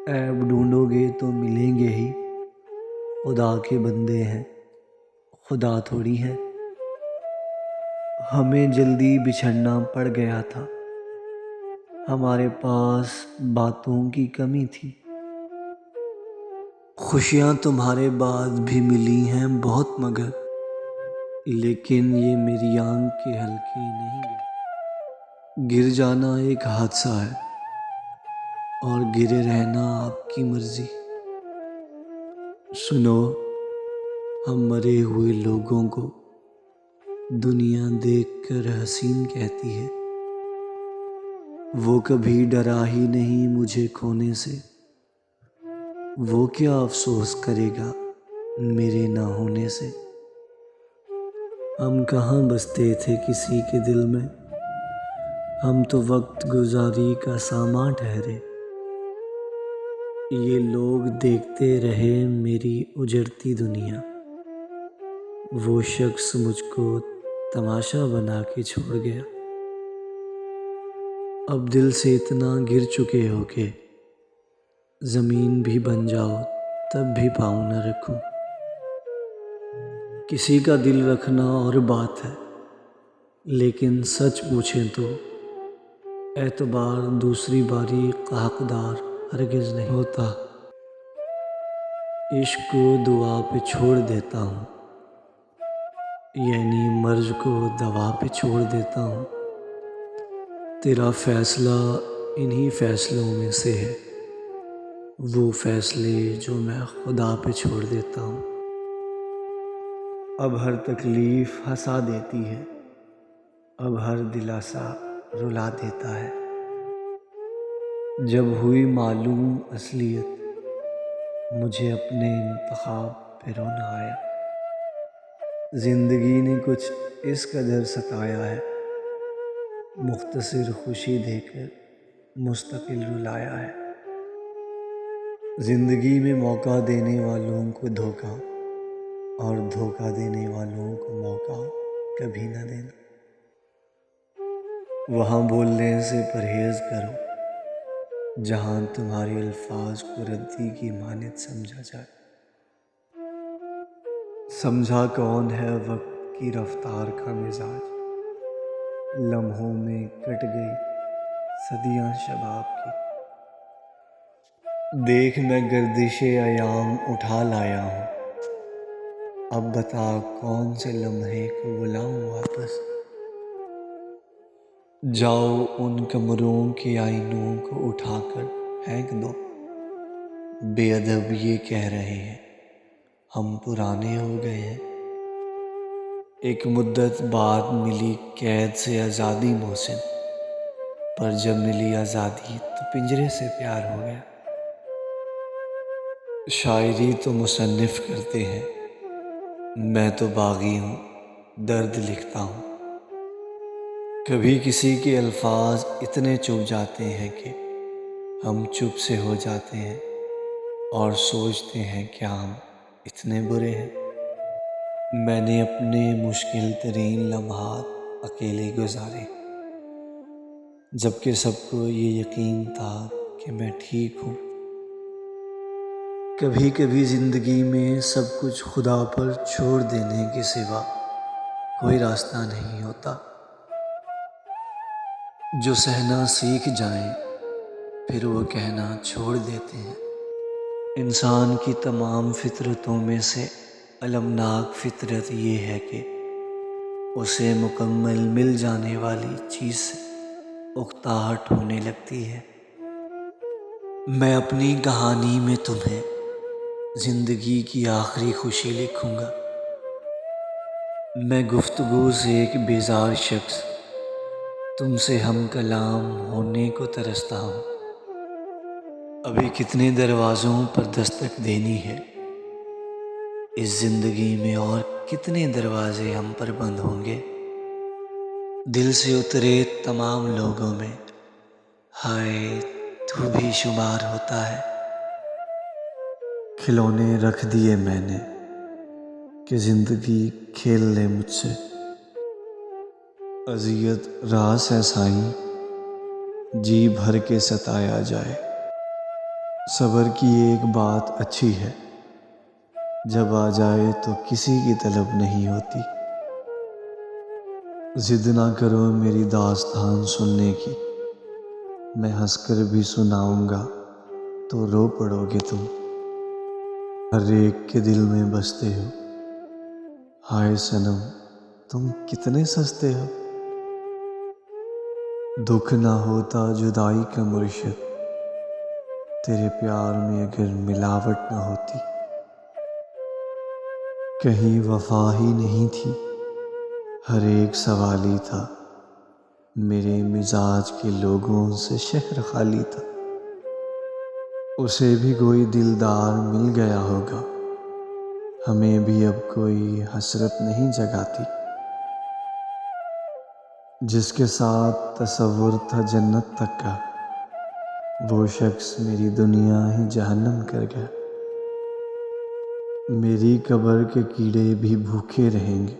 ऐब ढूंढोगे तो मिलेंगे ही, खुदा के बंदे हैं, खुदा थोड़ी है। हमें जल्दी बिछड़ना पड़ गया था, हमारे पास बातों की कमी थी। खुशियाँ तुम्हारे बाद भी मिली हैं बहुत मगर, लेकिन ये मेरी आंख के हल्के नहीं गए। गिर जाना एक हादसा है और गिरे रहना आपकी मर्जी। सुनो, हम मरे हुए लोगों को दुनिया देखकर हसीन कहती है। वो कभी डरा ही नहीं मुझे खोने से, वो क्या अफसोस करेगा मेरे ना होने से। हम कहाँ बसते थे किसी के दिल में, हम तो वक्त गुजारी का सामान ठहरे। ये लोग देखते रहे मेरी उजड़ती दुनिया, वो शख्स मुझको तमाशा बना के छोड़ गया। अब दिल से इतना गिर चुके हो कि ज़मीन भी बन जाओ तब भी पाँव न रखूं। किसी का दिल रखना और बात है, लेकिन सच पूछें तो एतबार दूसरी बारी का हकदार हरगिज़ नहीं होता। इश्क को दुआ पे छोड़ देता हूँ, यानी मर्ज को दवा पे छोड़ देता हूँ। तेरा फैसला इन्हीं फैसलों में से है, वो फैसले जो मैं खुदा पे छोड़ देता हूँ। अब हर तकलीफ़ हंसा देती है, अब हर दिलासा रुला देता है। जब हुई मालूम असलियत, मुझे अपने इंतखाब पे रोना आया। ज़िंदगी ने कुछ इस कदर सताया है, मुख्तसर खुशी देकर मुस्तकिल रुलाया है। ज़िंदगी में मौका देने वालों को धोखा और धोखा देने वालों को मौका कभी ना देना। वहाँ बोलने से परहेज़ करो जहाँ तुम्हारे अल्फाज को रद्दी की मानत समझा जाए। समझा कौन है वक्त की रफ्तार का मिजाज, लम्हों में कट गई सदियां शबाब की। देख मैं गर्दिशे अयाम उठा लाया हूँ, अब बता कौन से लम्हे को बुलाऊं वापस। जाओ उन कमरों के आईनों को उठाकर फेंक दो, बेअदब ये कह रहे हैं हम पुराने हो गए हैं। एक मुद्दत बाद मिली कैद से आज़ादी मोहसिन, पर जब मिली आज़ादी तो पिंजरे से प्यार हो गया। शायरी तो मुसन्निफ़ करते हैं, मैं तो बागी हूँ, दर्द लिखता हूँ। कभी किसी के अल्फाज इतने चुभ जाते हैं कि हम चुप से हो जाते हैं और सोचते हैं क्या हम इतने बुरे हैं। मैंने अपने मुश्किल तरीन लम्हात अकेले गुजारे, जबकि सबको ये यकीन था कि मैं ठीक हूँ। कभी कभी ज़िंदगी में सब कुछ खुदा पर छोड़ देने के सिवा कोई रास्ता नहीं होता। जो सहना सीख जाएं, फिर वो कहना छोड़ देते हैं। इंसान की तमाम फितरतों में से अलमनाक फितरत ये है कि उसे मुकम्मल मिल जाने वाली चीज़ से उकताहट होने लगती है। मैं अपनी कहानी में तुम्हें ज़िंदगी की आखिरी खुशी लिखूँगा। मैं गुफ्तगू से एक बेजार शख्स तुमसे हम कलाम होने को तरसता हूँ। अभी कितने दरवाज़ों पर दस्तक देनी है इस ज़िंदगी में, और कितने दरवाज़े हम पर बंद होंगे। दिल से उतरे तमाम लोगों में हाय तू भी शुमार होता है। खिलौने रख दिए मैंने कि ज़िंदगी खेल ले मुझसे। अज़ियत रास है साईं जी भर के सताया जाए। صبر کی ایک بات اچھی ہے، جب آ جائے تو کسی کی طلب نہیں ہوتی۔ ضد نہ کرو میری داستان سننے کی، میں ہنس کر بھی سناؤں گا تو رو پڑو گے تم۔ ہر ایک کے دل میں بستے ہو، ہائے صنم تم کتنے سستے ہو۔ دکھ نہ ہوتا جدائی کا مرشد، تیرے پیار میں اگر ملاوٹ نہ ہوتی۔ کہیں وفا ہی نہیں تھی، ہر ایک سوالی تھا، میرے مزاج کے لوگوں سے شہر خالی تھا۔ اسے بھی کوئی دلدار مل گیا ہوگا، ہمیں بھی اب کوئی حسرت نہیں جگاتی۔ جس کے ساتھ تصور تھا جنت تک کا، وہ شخص میری دنیا ہی جہنم کر گیا۔ میری قبر کے کیڑے بھی بھوکے رہیں گے،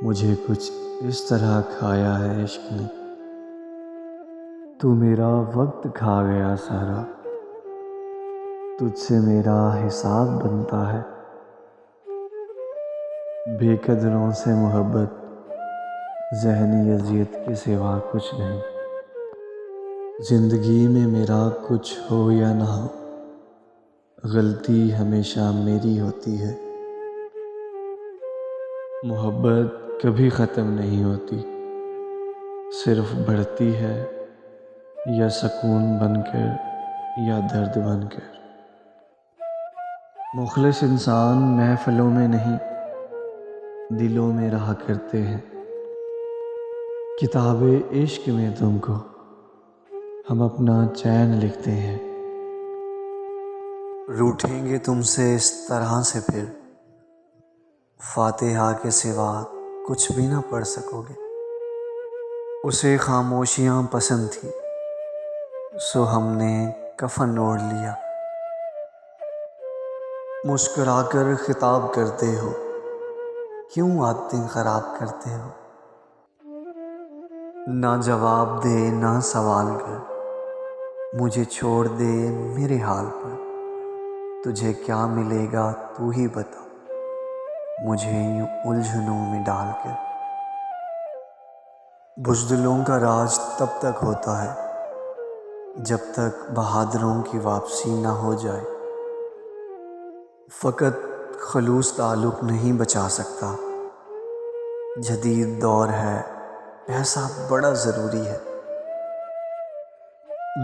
مجھے کچھ اس طرح کھایا ہے عشق نے۔ تو میرا وقت کھا گیا سارا، تجھ سے میرا حساب بنتا ہے۔ بے قدروں سے محبت ذہنی اذیت کے سوا کچھ نہیں۔ زندگی میں میرا کچھ ہو یا نہ ہو، غلطی ہمیشہ میری ہوتی ہے۔ محبت کبھی ختم نہیں ہوتی، صرف بڑھتی ہے، یا سکون بن کر یا درد بن کر۔ مخلص انسان محفلوں میں نہیں، دلوں میں رہا کرتے ہیں۔ کتاب عشق میں تم کو ہم اپنا چین لکھتے ہیں۔ روٹھیں گے تم سے اس طرح سے پھر، فاتحہ کے سوا کچھ بھی نہ پڑھ سکو گے۔ اسے خاموشیاں پسند تھی، سو ہم نے کفن اوڑھ لیا۔ مسکرا کر خطاب کرتے ہو، کیوں عادتیں خراب کرتے ہو۔ نہ جواب دے نہ سوال کر، مجھے چھوڑ دے میرے حال پر۔ تجھے کیا ملے گا تو ہی بتا، مجھے یوں الجھنوں میں ڈال کر۔ بزدلوں کا راج تب تک ہوتا ہے جب تک بہادروں کی واپسی نہ ہو جائے۔ فقط خلوص تعلق نہیں بچا سکتا، جدید دور ہے، پیسہ بڑا ضروری ہے۔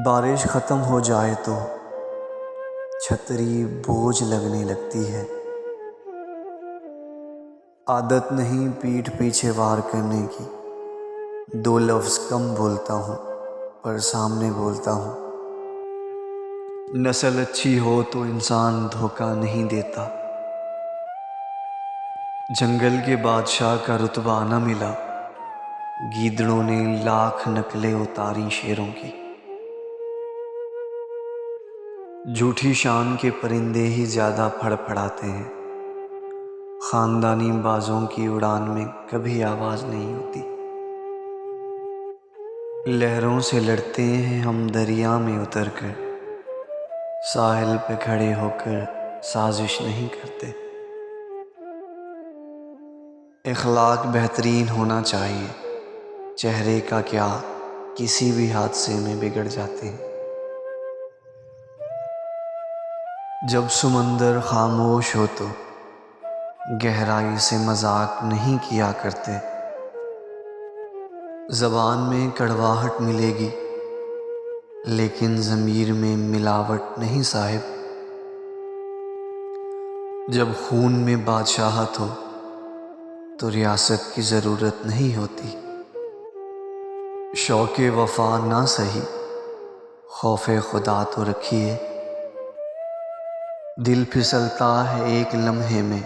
بارش ختم ہو جائے تو چھتری بوجھ لگنے لگتی ہے۔ عادت نہیں پیٹھ پیچھے وار کرنے کی، دو لفظ کم بولتا ہوں پر سامنے بولتا ہوں۔ نسل اچھی ہو تو انسان دھوکہ نہیں دیتا۔ جنگل کے بادشاہ کا رتبہ نہ ملا، گیدڑوں نے لاکھ نقلیں اتاری شیروں کی۔ جھوٹی شان کے پرندے ہی زیادہ پھڑ پھڑاتے ہیں، خاندانی بازوں کی اڑان میں کبھی آواز نہیں ہوتی۔ لہروں سے لڑتے ہیں ہم دریا میں اتر کر، ساحل پہ کھڑے ہو کر سازش نہیں کرتے۔ اخلاق بہترین ہونا چاہیے، چہرے کا کیا کسی بھی حادثے میں بگڑ جاتے ہیں۔ جب سمندر خاموش ہو تو گہرائی سے مذاق نہیں کیا کرتے۔ زبان میں کڑواہٹ ملے گی لیکن ضمیر میں ملاوٹ نہیں صاحب۔ جب خون میں بادشاہت ہو تو ریاست کی ضرورت نہیں ہوتی۔ شوق وفا نہ سہی، خوف خدا تو رکھیے۔ دل پھسلتا ہے ایک لمحے میں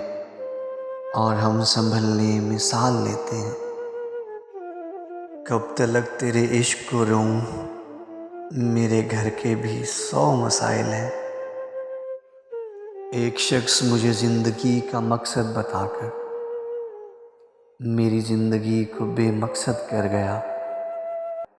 اور ہم سنبھلنے میں سال لیتے ہیں۔ کب تلک تیرے عشق کو روں، میرے گھر کے بھی 100 مسائل ہیں۔ ایک شخص مجھے زندگی کا مقصد بتا کر میری زندگی کو بے مقصد کر گیا۔